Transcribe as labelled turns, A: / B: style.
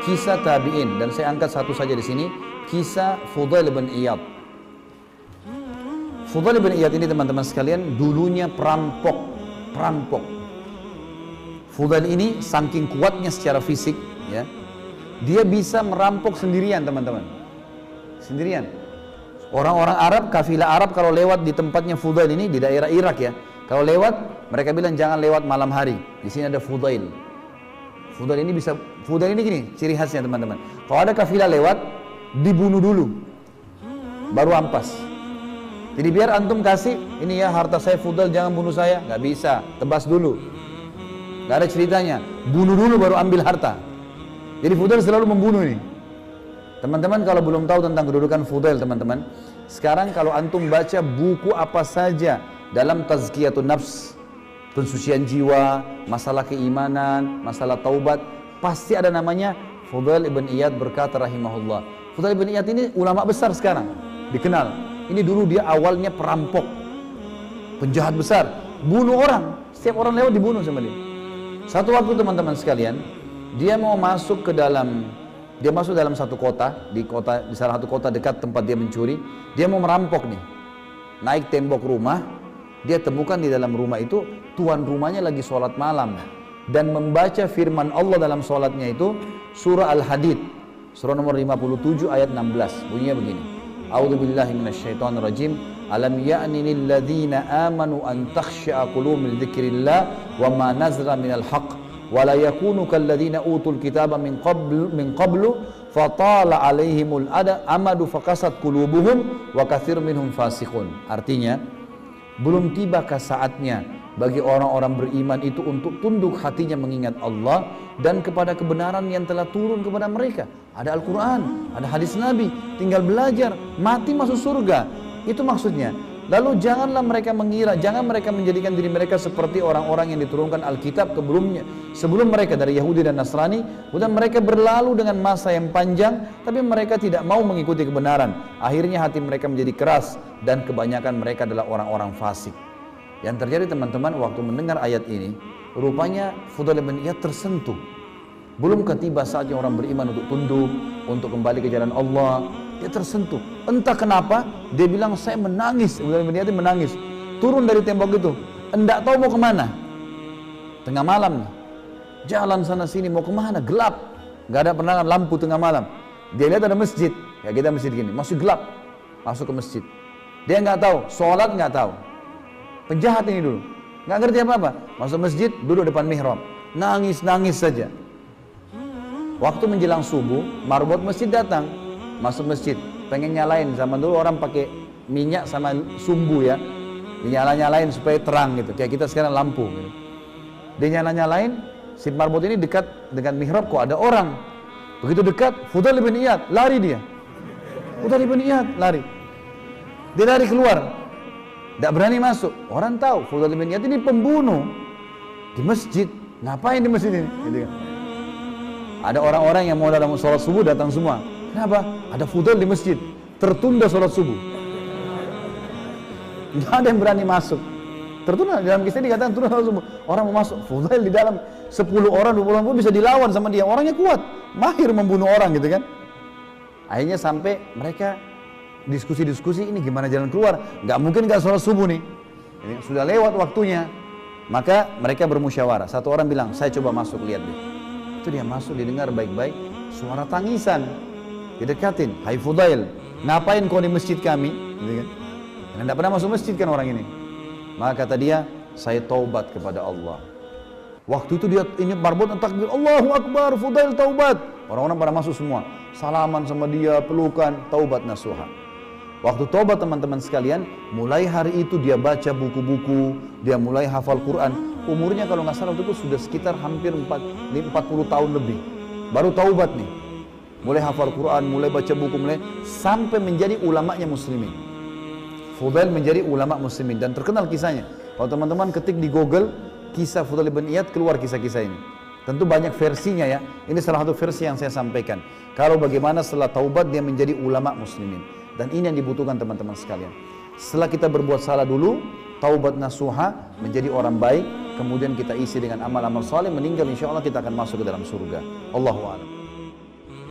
A: kisah tabi'in, dan saya angkat satu saja di sini, kisah Fudail bin Iyad. Fudail bin Iyad ini teman-teman sekalian dulunya perampok. Fudail ini saking kuatnya secara fisik, ya, dia bisa merampok sendirian teman-teman, sendirian. Orang-orang Arab, kafilah Arab kalau lewat di tempatnya Fudail ini di daerah Irak ya, kalau lewat mereka bilang jangan lewat malam hari. Di sini ada Fudail. Fudail ini gini, ciri khasnya teman-teman. Kalau ada kafilah lewat, dibunuh dulu, baru ampas. Jadi biar antum kasih, ini ya harta saya Fudail, jangan bunuh saya, nggak bisa, tebas dulu. Nggak ada ceritanya, bunuh dulu baru ambil harta. Jadi Fudail selalu membunuh ini. Teman-teman kalau belum tahu tentang kedudukan Fudail teman-teman, sekarang kalau antum baca buku apa saja dalam tazkiyatun nafs, pensucian jiwa, masalah keimanan, masalah taubat, pasti ada namanya Fudail ibn Iyad berkata rahimahullah. Fudail ibn Iyad ini ulama besar sekarang, dikenal. Ini dulu dia awalnya perampok, penjahat besar, bunuh orang, setiap orang lewat dibunuh sama dia. Satu waktu teman-teman sekalian, dia mau masuk ke dalam, dia masuk dalam satu kota, di salah satu kota dekat tempat dia mencuri, dia mau merampok nih, naik tembok rumah, dia temukan di dalam rumah itu tuan rumahnya lagi sholat malam dan membaca firman Allah dalam sholatnya itu surah Al-Hadid, surah nomor 57 ayat 16, bunyinya begini. A'udzubillahi minasyaitonirrajim. Alam ya'ni lil ladzina amanu an takhsha'a qulubuhum li dzikrillah wa ma nazala minal haqq wa la yakunu kal ladzina utul kitaba min qablu fatala 'alaihimul amadu faqasat qulubuhum wa katsir minhum fasiqun. Artinya, belum tibakah saatnya bagi orang-orang beriman itu untuk tunduk hatinya mengingat Allah dan kepada kebenaran yang telah turun kepada mereka. Ada Al-Quran, ada hadis Nabi, tinggal belajar, mati masuk surga. Itu maksudnya. Lalu janganlah mereka mengira, jangan mereka menjadikan diri mereka seperti orang-orang yang diturunkan Alkitab sebelum mereka dari Yahudi dan Nasrani. Kemudian mereka berlalu dengan masa yang panjang, tapi mereka tidak mau mengikuti kebenaran. Akhirnya hati mereka menjadi keras dan kebanyakan mereka adalah orang-orang fasik. Yang terjadi teman-teman waktu mendengar ayat ini, rupanya Fudail bin Iyad tersentuh. Belumkah tiba saatnya orang beriman untuk tunduk, untuk kembali ke jalan Allah? Dia tersentuh. Entah kenapa, dia bilang saya menangis. Fudail bin Iyad menangis. Turun dari tembok itu, enggak tahu mau kemana. Tengah malam nih, jalan sana sini mau kemana? Gelap, nggak ada penerangan lampu tengah malam. Dia lihat ada masjid, ya kita masjid gini, masih gelap. Masuk ke masjid. Dia nggak tahu, sholat nggak tahu. Penjahat ini dulu, nggak ngerti apa-apa. Masuk masjid, duduk depan mihrab, nangis saja. Waktu menjelang subuh, marbot masjid datang, masuk masjid, pengen nyalain. Zaman dulu orang pakai minyak sama sumbu ya, dinyala-nyalain supaya terang gitu. Kayak kita sekarang lampu. Gitu. Dia nyala-nyalain, si marbot ini dekat dengan mihrab, kok ada orang. Begitu dekat, Fudail bin Iyad, lari dia. Fudail bin Iyad lari. Dia lari keluar. Tidak berani masuk. Orang tahu Fudail bin Iyad ini pembunuh di masjid. Ngapain di masjid ini? Gitu kan. Ada orang-orang yang mau dalam sholat subuh datang semua. Kenapa? Ada Fudail di masjid. Tertunda sholat subuh. Tidak ada yang berani masuk. Tertunda. Dalam kisah dikatakan tertunda sholat subuh. Orang mau masuk. Fudail di dalam 10 orang, 20 orang pun bisa dilawan sama dia. Orangnya kuat. Mahir membunuh orang gitu kan. Akhirnya sampai mereka diskusi-diskusi ini gimana jalan keluar. Gak mungkin gak sholat subuh nih. Ini sudah lewat waktunya. Maka mereka bermusyawarah. Satu orang bilang, saya coba masuk, lihat deh. Itu dia masuk, didengar baik-baik. Suara tangisan. Didekatin. Hai Fudail, ngapain kau di masjid kami? Gitu kan. Dan tidak pernah masuk masjid kan orang ini. Maka kata dia, saya taubat kepada Allah. Waktu itu dia ini marbot takbir, Allahu Akbar, Fudail taubat. Orang-orang pada masuk semua. Salaman sama dia, pelukan, taubat nasuha. Waktu taubat teman-teman sekalian, mulai hari itu dia baca buku-buku, dia mulai hafal Quran. Umurnya kalau nggak salah waktu itu sudah sekitar hampir 40 tahun lebih. Baru taubat nih. Mulai hafal Quran, mulai baca buku, mulai sampai menjadi ulamanya muslimin. Fudail menjadi ulama muslimin dan terkenal kisahnya. Kalau teman-teman ketik di Google kisah Fudail bin Iyad, keluar kisah-kisah ini. Tentu banyak versinya ya. Ini salah satu versi yang saya sampaikan. Kalau bagaimana setelah taubat dia menjadi ulama muslimin. Dan ini yang dibutuhkan teman-teman sekalian. Setelah kita berbuat salah dulu, taubat nasuha, menjadi orang baik, kemudian kita isi dengan amal-amal saleh, meninggal insya Allah kita akan masuk ke dalam surga. Allahu a'lam.